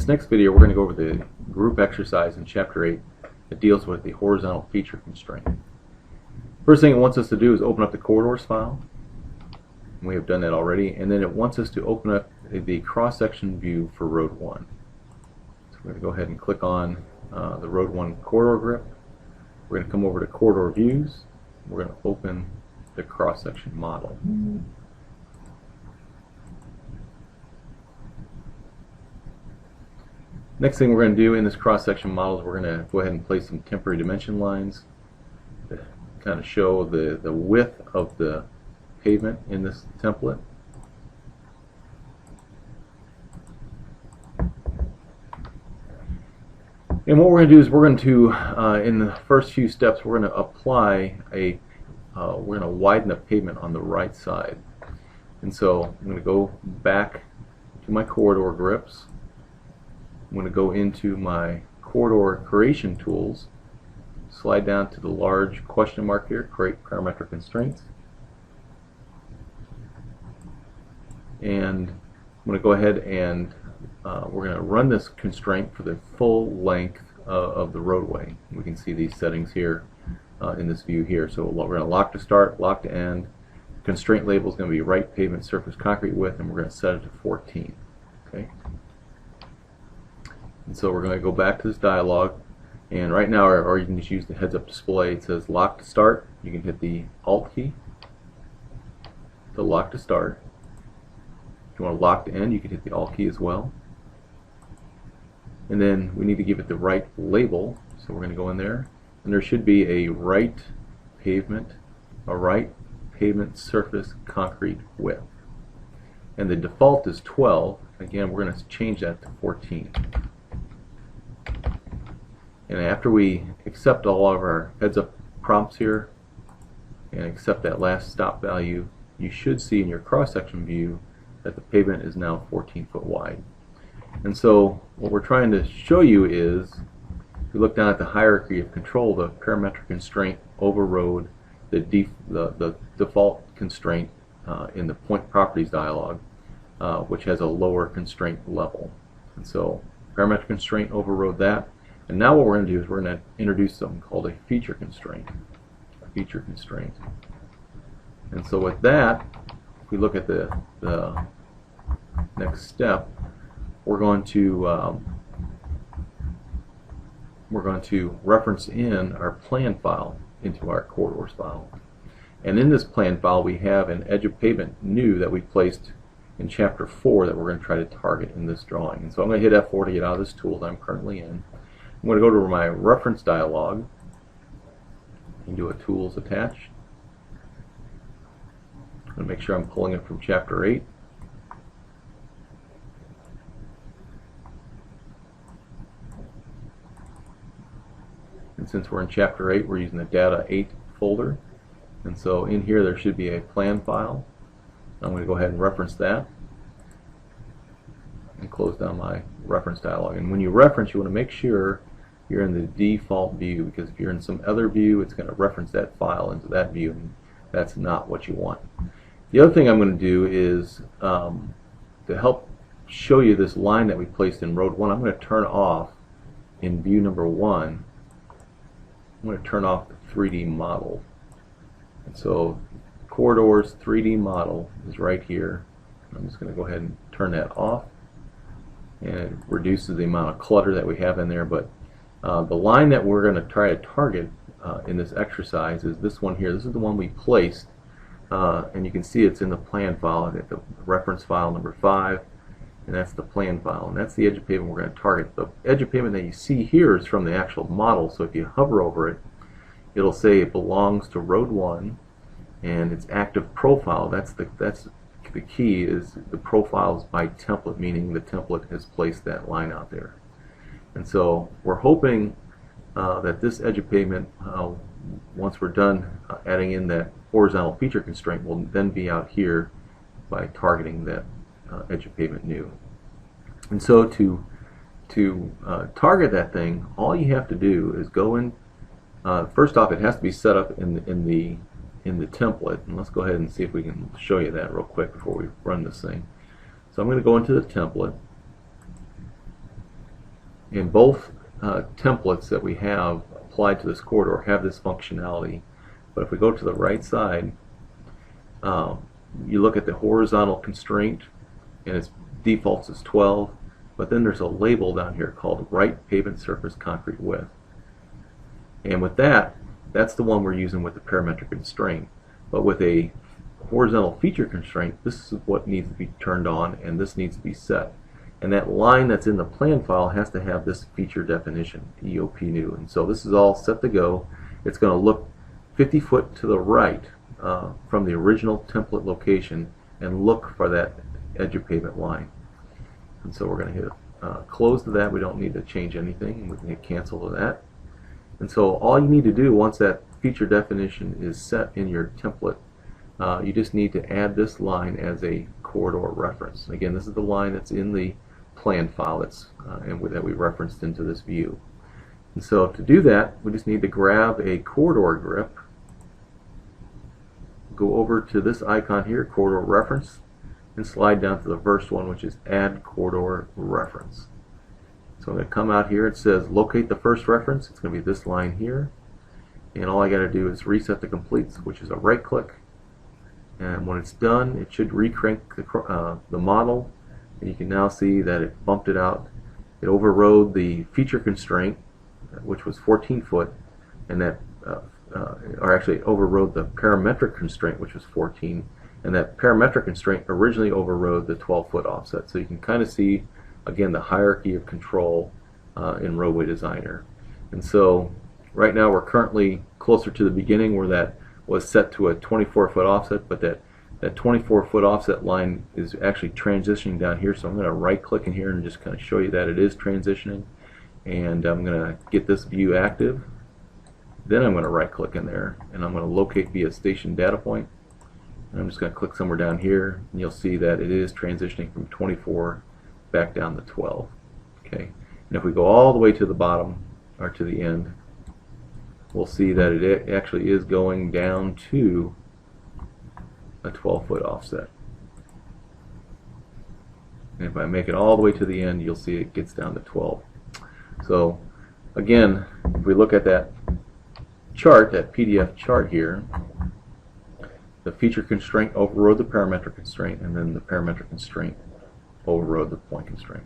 this next video, we're going to go over the group exercise in Chapter 8 that deals with the horizontal feature constraint. First thing it wants us to do is open up the corridors file. We have done that already, and then it wants us to open up the cross-section view for Road 1. So we're going to go ahead and click on the Road 1 corridor grip. We're going to come over to corridor views. We're going to open the cross-section model. Next thing we're going to do in this cross-section model is we're going to go ahead and place some temporary dimension lines to kind of show the width of the pavement in this template. And what we're going to do is we're going to, in the first few steps, we're going to apply we're going to widen the pavement on the right side. And so I'm going to go back to my corridor grips. I'm going to go into my corridor creation tools, slide down to the large question mark here, create parametric constraints. And I'm going to go ahead and we're going to run this constraint for the full length of the roadway. We can see these settings here in this view here. So we're going to lock to start, lock to end. Constraint label is going to be right pavement surface concrete width, and we're going to set it to 14. Okay. And so we're going to go back to this dialog, and right now, or you can just use the heads-up display. It says lock to start. You can hit the Alt key to lock to start. If you want to lock to end, you can hit the Alt key as well. And then we need to give it the right label, so we're going to go in there, and there should be a right pavement surface concrete width. And the default is 12. Again, we're going to change that to 14. And after we accept all of our heads-up prompts here and accept that last stop value, you should see in your cross-section view that the pavement is now 14 foot wide. And so what we're trying to show you is, if you look down at the hierarchy of control, the parametric constraint overrode the default constraint in the point properties dialog, which has a lower constraint level. And so parametric constraint overrode that. And now what we're going to do is we're going to introduce something called a feature constraint. And so with that, if we look at the next step, we're going to reference in our plan file into our corridors file. And in this plan file, we have an edge of pavement new that we placed in Chapter 4 that we're going to try to target in this drawing. And so I'm going to hit F4 to get out of this tool that I'm currently in. I'm going to go to my reference dialog and do a tools attach. I'm going to make sure I'm pulling it from Chapter 8. And since we're in Chapter 8, we're using the Data 8 folder. And so in here there should be a plan file. I'm going to go ahead and reference that and close down my reference dialog. And when you reference, you want to make sure you're in the default view, because if you're in some other view, it's going to reference that file into that view, and that's not what you want. The other thing I'm going to do is, to help show you this line that we placed in Road 1, I'm going to turn off in view number 1, I'm going to turn off the 3D model. And so corridors 3D model is right here. I'm just going to go ahead and turn that off, and it reduces the amount of clutter that we have in there. But the line that we're going to try to target in this exercise is this one here. This is the one we placed, and you can see it's in the plan file at the reference file number 5, and that's the plan file, and that's the edge of pavement we're going to target. The edge of pavement that you see here is from the actual model, so if you hover over it, it'll say it belongs to Road 1 and its active profile. That's the key, is the profiles by template, meaning the template has placed that line out there. And so we're hoping that this edge of pavement, once we're done adding in that horizontal feature constraint, will then be out here by targeting that edge of pavement new. And so to target that thing, all you have to do is go in. First off, it has to be set up in the template, and let's go ahead and see if we can show you that real quick before we run this thing. So I'm going to go into the template, And both templates that we have applied to this corridor have this functionality. But if we go to the right side, you look at the horizontal constraint, and its defaults is 12, but then there's a label down here called right pavement surface concrete width. And with that, that's the one we're using with the parametric constraint. But with a horizontal feature constraint, this is what needs to be turned on, and this needs to be set. And that line that's in the plan file has to have this feature definition, EOP new. And so this is all set to go. It's going to look 50 foot to the right from the original template location and look for that edge of pavement line. And so we're going to hit close to that. We don't need to change anything. We can hit cancel to that. And so all you need to do once that feature definition is set in your template, you just need to add this line as a corridor reference. Again, this is the line that's in the plan file that we referenced into this view. And so to do that, we just need to grab a corridor grip, go over to this icon here, corridor reference, and slide down to the first one, which is add corridor reference. So I'm going to come out here. It says locate the first reference. It's going to be this line here. And all I got to do is reset the complete, which is a right click. And when it's done, it should recrank the model. And you can now see that it bumped it out. It overrode the feature constraint, which was 14 foot, and that, or actually it overrode the parametric constraint, which was 14. And that parametric constraint originally overrode the 12-foot offset. So you can kind of see, again, the hierarchy of control in Roadway Designer. And so right now we're currently closer to the beginning where that was set to a 24-foot offset, but that 24-foot offset line is actually transitioning down here. So I'm going to right click in here and just kind of show you that it is transitioning. And I'm going to get this view active. Then I'm going to right click in there and I'm going to locate via station data point. And I'm just going to click somewhere down here and you'll see that it is transitioning from 24 back down to 12. Okay. And if we go all the way to the bottom or to the end, we'll see that it actually is going down to a 12-foot offset. And if I make it all the way to the end, you'll see it gets down to 12. So again, if we look at that chart, that PDF chart here, the feature constraint overrode the parametric constraint, and then the parametric constraint overrode the point constraint.